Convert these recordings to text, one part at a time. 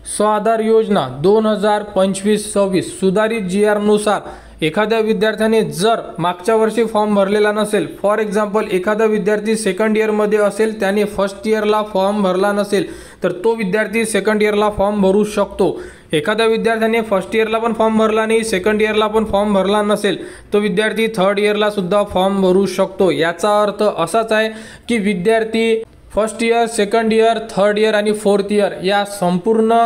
स्वाधार योजना 2025-26 सुधारित GR नुसार एखाद्या विद्यार्थ्याने जर मागच्या वर्षी फॉर्म भरलेला नसेल, फॉर एक्झाम्पल एखादा विद्यार्थी सेकंड इयरमध्ये असेल, त्याने फर्स्ट इयरला फॉर्म भरला नसेल तर तो विद्यार्थी सेकंड इयरला फॉर्म भरू शकतो। एखाद्या विद्यार्थ्याने फर्स्ट इयरला पण फॉर्म भरला नाही, सेकंड इयरला पण फॉर्म भरला नसेल, तो विद्यार्थी थर्ड इयरला सुद्धा फॉर्म भरू शकतो। याचा अर्थ असाच आहे की विद्यार्थी first year, second year, third year आणि फोर्थ इयर या संपूर्ण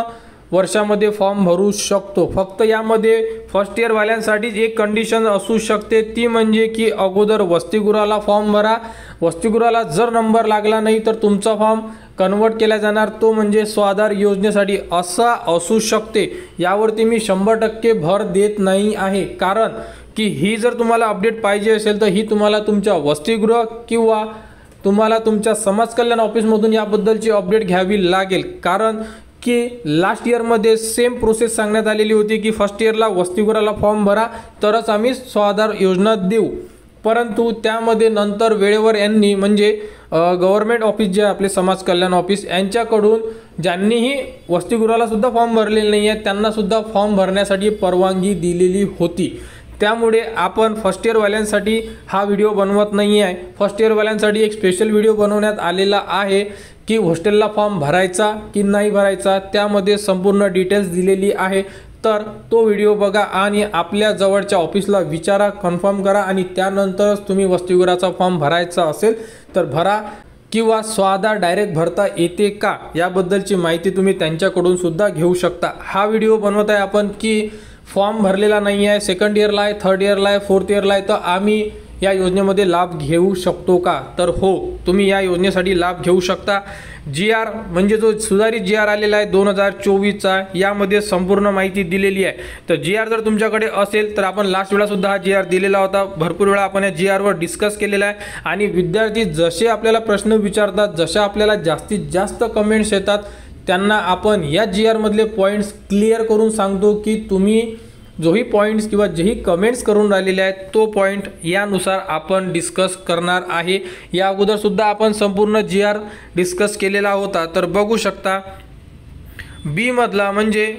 वर्षामध्ये फॉर्म भरू शकतो। फक्त यामध्ये फर्स्ट इयर वाल्यांसाठीच एक कंडिशन असू शकते, ती म्हणजे की अगोदर वसतिगृहाला फॉर्म भरा। वसतिगृहाला जर नंबर लागला नाही तर तुमचा फॉर्म कन्वर्ट केला जाणार, तो म्हणजे स्वाधार योजनेसाठी असा असू शकते। यावरती मी 100% भर देत नाही आहे, कारण की ही जर तुम्हाला अपडेट पाहिजे असेल तर ही तुम्हाला तुमच्या वसतिगृह किंवा तुम्हाला तुमच्या समाज कल्याण ऑफिसमधून याबद्दलची अपडेट घ्यावी लागेल। कारण की लास्ट इयरमध्ये सेम प्रोसेस सांगण्यात आलेली होती की फर्स्ट इयरला वसतिगृहाला फॉर्म भरा तरच आम्ही स्वाधार योजना देऊ, परंतु त्यामध्ये नंतर वेळेवर यांनी म्हणजे गव्हर्नमेंट ऑफिस जे आपले समाज कल्याण ऑफिस यांच्याकडून ज्यांनीही वसतिगृहाला सुद्धा फॉर्म भरलेले नाही आहे त्यांना सुद्धा फॉर्म भरण्यासाठी परवानगी दिलेली होती। त्यामुळे आपण फर्स्ट इयर वाल्यांसाठी हा व्हिडिओ बनवत नाही आहे। फर्स्ट इयर वाल्यांसाठी एक स्पेशल व्हिडिओ बनवण्यात आलेला आहे की हॉस्टेलला फॉर्म भरायचा की नाही भरायचा, त्यामध्ये संपूर्ण डिटेल्स दिलेली आहे। तर तो व्हिडिओ बघा आणि आपल्या जवळच्या ऑफिसला विचारा, कन्फर्म करा आणि त्यानंतरच तुम्ही वसतिगृहाचा फॉर्म भरायचा असेल तर भरा, किंवा स्वाधार डायरेक्ट भरता येते का याबद्दलची माहिती तुम्ही त्यांच्याकडून सुद्धा घेऊ शकता। हा व्हिडिओ बनवत आहे आपण की फॉर्म भरलेला नाही आहे, सेकंड इयरला आहे, थर्ड इयरला आहे, फोर्थ इयरला आहे, तर आम्ही या योजनेमध्ये लाभ घेऊ शकतो का? तर हो, तुम्ही या योजनेसाठी लाभ घेऊ शकता। GR म्हणजे जो सुधारित GR आलेला आहे 2024चा, यामध्ये संपूर्ण माहिती दिलेली आहे। तर GR जर तुमच्याकडे असेल तर आपण लास्ट वेळा सुद्धा हा GR दिलेला होता, भरपूर वेळा आपण या GR वर डिस्कस केलेला आहे आणि विद्यार्थी जसे आपल्याला प्रश्न विचारतात, जशा आपल्याला जास्तीत जास्त कमेंट्स येतात, त्यांना आपण या GR मधले पॉइंट्स क्लिअर करून सांगतो की तुम्ही जोही पॉइंट्स किंवा जेही कमेंट्स करून राहिलेले आहेत तो पॉइंट यानुसार आपण डिस्कस करणार आहे। या अगोदर सुद्धा आपण संपूर्ण GR डिस्कस केलेला होता। तर बघू शकता बी मधला म्हणजे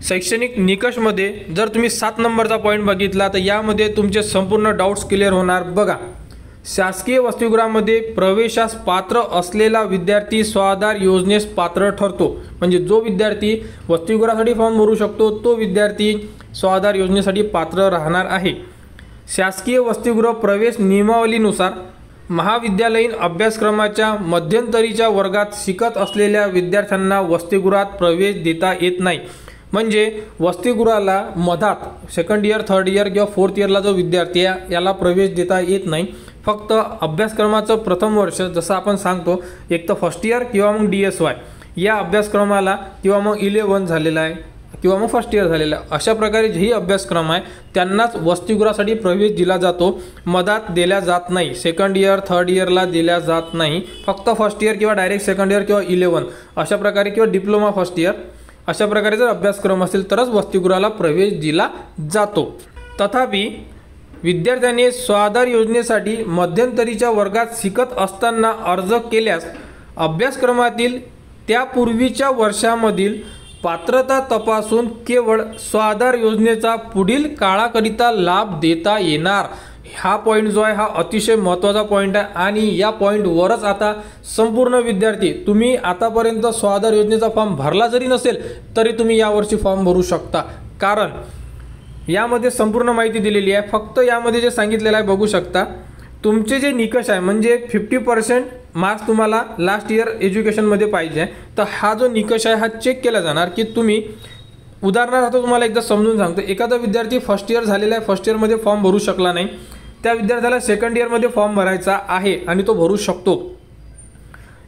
शैक्षणिक निकषमध्ये जर तुम्ही 7 नंबरचा पॉइंट बघितला तर यामध्ये तुमचे संपूर्ण डाउट्स क्लिअर होणार। बघा, शासकीय वसतिगृहामध्ये प्रवेशास पात्र असलेला विद्यार्थी स्वाधार योजनेस पात्र ठरतो। म्हणजे जो विद्यार्थी वसतिगृहासाठी फॉर्म भरू शकतो तो विद्यार्थी स्वाधार योजनेसाठी पात्र राहणार आहे। शासकीय वसतिगृह प्रवेश नियमावलीनुसार महाविद्यालयीन अभ्यासक्रमाच्या मध्यंतरीच्या वर्गात शिकत असलेल्या विद्यार्थ्यांना वसतिगृहात प्रवेश देता येत नाही। म्हणजे वसतिगृहाला मधात सेकंड इयर, थर्ड इयर किंवा फोर्थ इयरला जो विद्यार्थी आहे याला प्रवेश देता येत नाही। फक्त अभ्यासक्रमाचं प्रथम वर्ष, जसं आपण सांगतो एक तर फर्स्ट इयर किंवा मग DSY या अभ्यासक्रमाला, किंवा मग 11 झालेला आहे किंवा मग फर्स्ट इयर झालेला आहे, अशा प्रकारे जेही अभ्यासक्रम आहे त्यांनाच वसतिगृहासाठी प्रवेश दिला जातो, मधात दिला जात नाही। सेकंड इयर, थर्ड इयरला दिला जात नाही, फक्त फर्स्ट इयर किंवा डायरेक्ट सेकंड इयर किंवा 11 अशा प्रकारे, किंवा डिप्लोमा फर्स्ट इयर अशा प्रकारे जर अभ्यासक्रम असेल तरच वसतिगृहाला प्रवेश दिला जातो। तथापि विद्यार्थ्याने स्वाधार योजनेसाठी मध्यंतरीच्या वर्गात शिकत असताना अर्ज केल्यास अभ्यासक्रमातील त्यापूर्वीच्या वर्षामधील पात्रता तपासून केवळ स्वाधार योजनेचा पुढील काळाकरिता लाभ देता येणार। हा पॉइंट जो आहे हा अतिशय महत्त्वाचा पॉइंट आहे आणि या पॉइंटवरच आता संपूर्ण विद्यार्थी, तुम्ही आतापर्यंत स्वाधार योजनेचा फॉर्म भरला जरी नसेल तरी तुम्ही यावर्षी फॉर्म भरू शकता, कारण यामध्ये संपूर्ण माहिती दिलेली आहे। फक्त यामध्ये जे सांगितलेलं आहे बघू शकता, तुमचे जे निकष आहे म्हणजे 50% मार्क्स तुम्हाला लास्ट इयर एज्युकेशनमध्ये पाहिजे, तर हा जो निकष आहे हा चेक केला जाणार की तुम्ही, उदाहरणार्थ तुम्हाला एकदा समजून सांगतो, एखादा विद्यार्थी फर्स्ट इयर झालेला आहे, फर्स्ट इयरमध्ये फॉर्म भरू शकला नाही, त्या विद्यार्थ्याला सेकंड इयरमध्ये फॉर्म भरायचा आहे आणि तो भरू शकतो।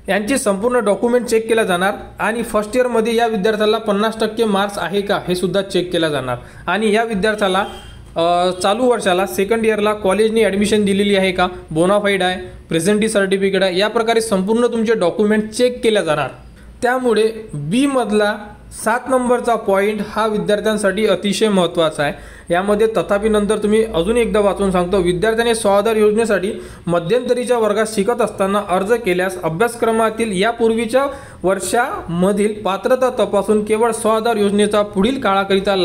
यांचे संपूर्ण डॉक्युमेंट चेक केला जाणार आणि फर्स्ट इयरमध्ये या विद्यार्थ्याला 50% मार्क्स आहे का हे सुद्धा चेक केला जाणार आणि या विद्यार्थ्याला चालू वर्षाला सेकंड इयरला कॉलेजने ॲडमिशन दिलेली आहे का, बोनाफाईड आहे, प्रेझेंटी सर्टिफिकेट आहे, या प्रकारे संपूर्ण तुमचे डॉक्युमेंट चेक केले जाणार। त्यामुळे बी मधला 7 नंबरचा पॉइंट हा विद्यार्थ्यांसाठी अतिशय महत्त्वाचा आहे, यामध्ये तथापि नंतर तुम्ही अजून एकदा वाचून सांगतो, विद्यार्थ्यांनी स्वाधार योजनेसाठी मध्यंतरीच्या वर्गात शिकत असताना अर्ज केल्यास अभ्यासक्रमातील यापूर्वीच्या वर्षामधील पात्रता तपासून केवळ स्वाधार योजनेचा पुढील काळाकरिता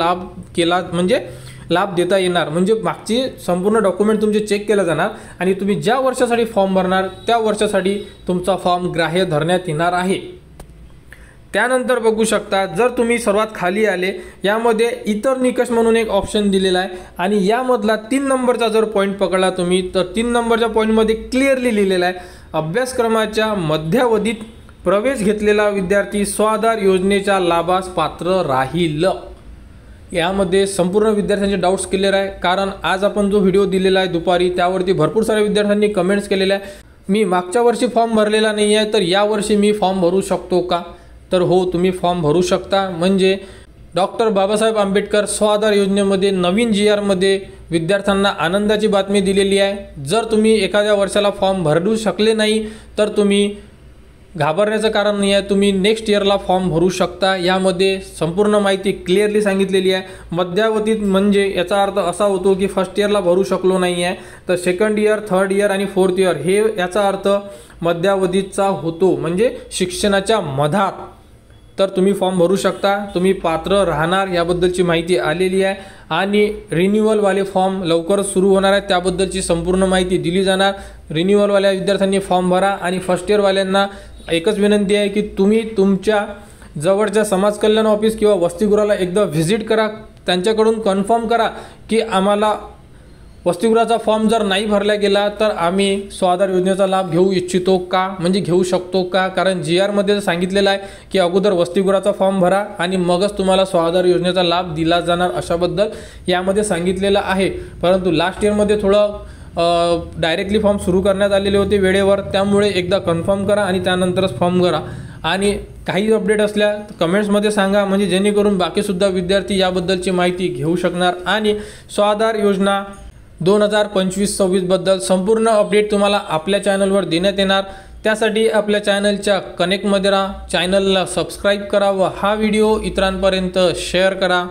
लाभ देता येणार। म्हणजे मागची संपूर्ण डॉक्युमेंट तुमचे चेक केलं जाणार आणि तुम्ही ज्या वर्षासाठी फॉर्म भरणार त्या वर्षासाठी तुमचा फॉर्म ग्राह्य धरण्यात येणार आहे। त्यानंतर बघू शकता, जर तुम्ही सर्वात खाली आले यामध्ये इतर निकष म्हणून एक ऑप्शन दिलेला आहे आणि यामधला 3 नंबरचा जर पॉईंट पकडला तुम्ही तर 3 नंबरच्या पॉईंटमध्ये क्लिअरली लिहिलेला आहे, अभ्यासक्रमाच्या मध्यावधीत प्रवेश घेतलेला विद्यार्थी स्वाधार योजनेच्या लाभास पात्र राहील। यामध्ये संपूर्ण विद्यार्थ्यांचे डाऊट्स क्लिअर आहे, कारण आज आपण जो व्हिडिओ दिलेला आहे दुपारी त्यावरती भरपूर साऱ्या विद्यार्थ्यांनी कमेंट्स केलेल्या आहे, मी मागच्या वर्षी फॉर्म भरलेला नाही आहे तर यावर्षी मी फॉर्म भरू शकतो का? तर हो, तुम्ही फॉर्म भरू शकता। म्हणजे डॉक्टर बाबासाहेब आंबेडकर स्वाधार योजनेमध्ये नवीन GR मध्ये विद्यार्थ्यांना आनंदाची बातमी दिलेली आहे। जर तुम्ही एखाद्या वर्षाला फॉर्म भरू शकले नाही तर तुम्ही घाबरण्याचं कारण नाही आहे, तुम्ही नेक्स्ट इयरला फॉर्म भरू शकता। यामध्ये संपूर्ण माहिती क्लिअरली सांगितलेली आहे। मध्यावधीत म्हणजे याचा अर्थ असा होतो की फर्स्ट इयरला भरू शकलो नाही आहे तर सेकंड इयर, थर्ड इयर आणि फोर्थ इयर हे याचा अर्थ मध्यावधीचा होतो, म्हणजे शिक्षणाच्या मधात तर तुम्ही फॉर्म भरू शकता, तुम्ही पात्र राहणार याबद्दलची माहिती आलेली आहे आणि रिन्युअलवाले फॉर्म लवकरच सुरू होणार आहेत त्याबद्दलची संपूर्ण माहिती दिली जाणार। रिन्युअलवाल्या विद्यार्थ्यांनी फॉर्म भरा आणि फर्स्ट इयरवाल्यांना एकच विनंती आहे की तुम्ही तुमच्या जवळच्या समाज कल्याण ऑफिस किंवा वसतिगृहाला एकदा व्हिजिट करा, त्यांच्याकडून कन्फर्म करा की आम्हाला वसतिगृहाचा फॉर्म जर नाही भरला गेला तर आम्ही स्वाधार योजनेचा लाभ घेऊ इच्छितो का, म्हणजे घेऊ शकतो का? कारण GR मध्ये सांगितलेलं आहे की अगोदर वसतिगृहाचा फॉर्म भरा आणि मगच तुम्हाला स्वाधार योजनेचा लाभ दिला जाणार अशाबद्दल यामध्ये सांगितलेलं आहे। परंतु लास्ट इयरमध्ये थोडं डायरेक्टली फॉर्म सुरू करण्यात आलेले होते वेळेवर, त्यामुळे एकदा कन्फर्म करा आणि त्यानंतरच फॉर्म भरा। आणि काही अपडेट असल्या कमेंट्समध्ये सांगा, म्हणजे जेणेकरून बाकीसुद्धा विद्यार्थी याबद्दलची माहिती घेऊ शकणार आणि स्वाधार योजना 2025-26 बद्दल संपूर्ण अपडेट तुम्हाला आपल्या चॅनलवर देण्यात येणार। त्यासाठी आपल्या चॅनलच्या कनेक्टमध्ये राहा, चॅनलला सबस्क्राईब करा व हा व्हिडिओ इतरांपर्यंत शेअर करा।